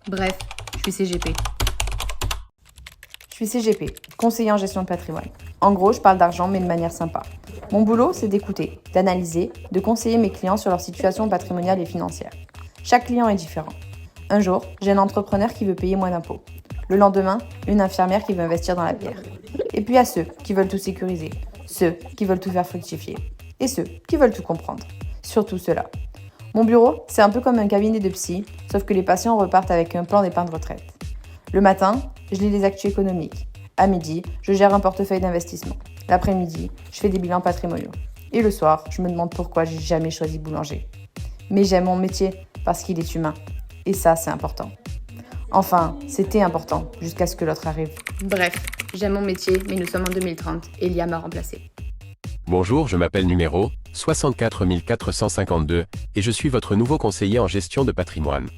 Bref, je suis CGP. Je suis CGP, conseiller en gestion de patrimoine. En gros, je parle d'argent, mais de manière sympa. Mon boulot, c'est d'écouter, d'analyser, de conseiller mes clients sur leur situation patrimoniale et financière. Chaque client est différent. Un jour, j'ai un entrepreneur qui veut payer moins d'impôts. Le lendemain, une infirmière qui veut investir dans la bière. Et puis il y a ceux qui veulent tout sécuriser, ceux qui veulent tout faire fructifier, et ceux qui veulent tout comprendre. Surtout ceux-là. Mon bureau, c'est un peu comme un cabinet de psy, sauf que les patients repartent avec un plan d'épargne retraite. Le matin, je lis les actus économiques. À midi, je gère un portefeuille d'investissement. L'après-midi, je fais des bilans patrimoniaux. Et le soir, je me demande pourquoi j'ai jamais choisi boulanger. Mais j'aime mon métier parce qu'il est humain. Et ça, c'est important. Enfin, c'était important jusqu'à ce que l'autre arrive. Bref, j'aime mon métier, mais nous sommes en 2030 et l'IA m'a remplacé. Bonjour, je m'appelle numéro 64 452 et je suis votre nouveau conseiller en gestion de patrimoine.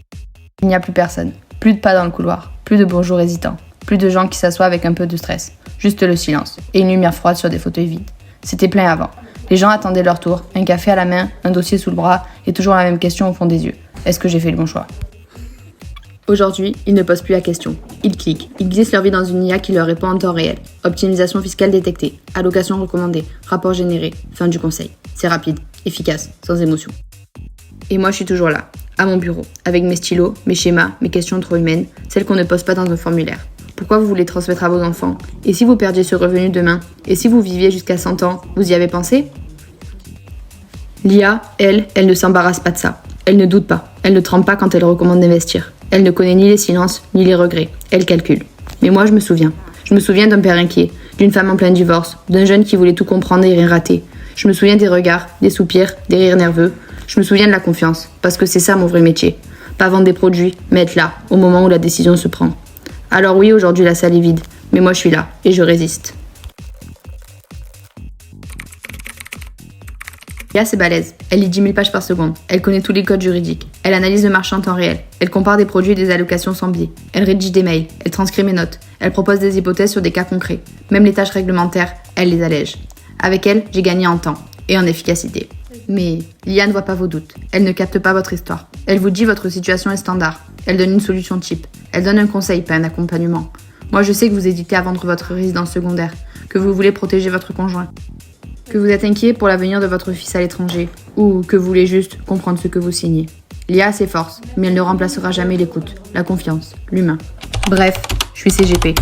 Il n'y a plus personne, plus de pas dans le couloir, plus de bonjours hésitants, plus de gens qui s'assoient avec un peu de stress, juste le silence et une lumière froide sur des fauteuils vides. C'était plein avant. Les gens attendaient leur tour, un café à la main, un dossier sous le bras et toujours la même question au fond des yeux. Est-ce que j'ai fait le bon choix ? Aujourd'hui, ils ne posent plus la question. Ils cliquent, ils glissent leur vie dans une IA qui leur répond en temps réel. Optimisation fiscale détectée, allocation recommandée, rapport généré, fin du conseil. C'est rapide, efficace, sans émotion. Et moi je suis toujours là, à mon bureau, avec mes stylos, mes schémas, mes questions trop humaines, celles qu'on ne pose pas dans un formulaire. Pourquoi vous voulez transmettre à vos enfants ? Et si vous perdiez ce revenu demain ? Et si vous viviez jusqu'à 100 ans ? Vous y avez pensé ? L'IA, elle ne s'embarrasse pas de ça. Elle ne doute pas. Elle ne tremble pas quand elle recommande d'investir. Elle ne connaît ni les silences, ni les regrets. Elle calcule. Mais moi, je me souviens. Je me souviens d'un père inquiet, d'une femme en plein divorce, d'un jeune qui voulait tout comprendre et rien rater. Je me souviens des regards, des soupirs, des rires nerveux. Je me souviens de la confiance, parce que c'est ça mon vrai métier. Pas vendre des produits, mais être là, au moment où la décision se prend. Alors oui, aujourd'hui, la salle est vide. Mais moi, je suis là, et je résiste. L'IA, c'est balèze. Elle lit 10 000 pages par seconde. Elle connaît tous les codes juridiques. Elle analyse le marché en temps réel. Elle compare des produits et des allocations sans biais. Elle rédige des mails. Elle transcrit mes notes. Elle propose des hypothèses sur des cas concrets. Même les tâches réglementaires, elle les allège. Avec elle, j'ai gagné en temps et en efficacité. Mais l'IA ne voit pas vos doutes. Elle ne capte pas votre histoire. Elle vous dit votre situation est standard. Elle donne une solution type. Elle donne un conseil, pas un accompagnement. Moi, je sais que vous hésitez à vendre votre résidence secondaire, que vous voulez protéger votre conjoint, que vous êtes inquiet pour l'avenir de votre fils à l'étranger, ou que vous voulez juste comprendre ce que vous signez. L'IA a ses forces, mais elle ne remplacera jamais l'écoute, la confiance, l'humain. Bref, je suis CGP.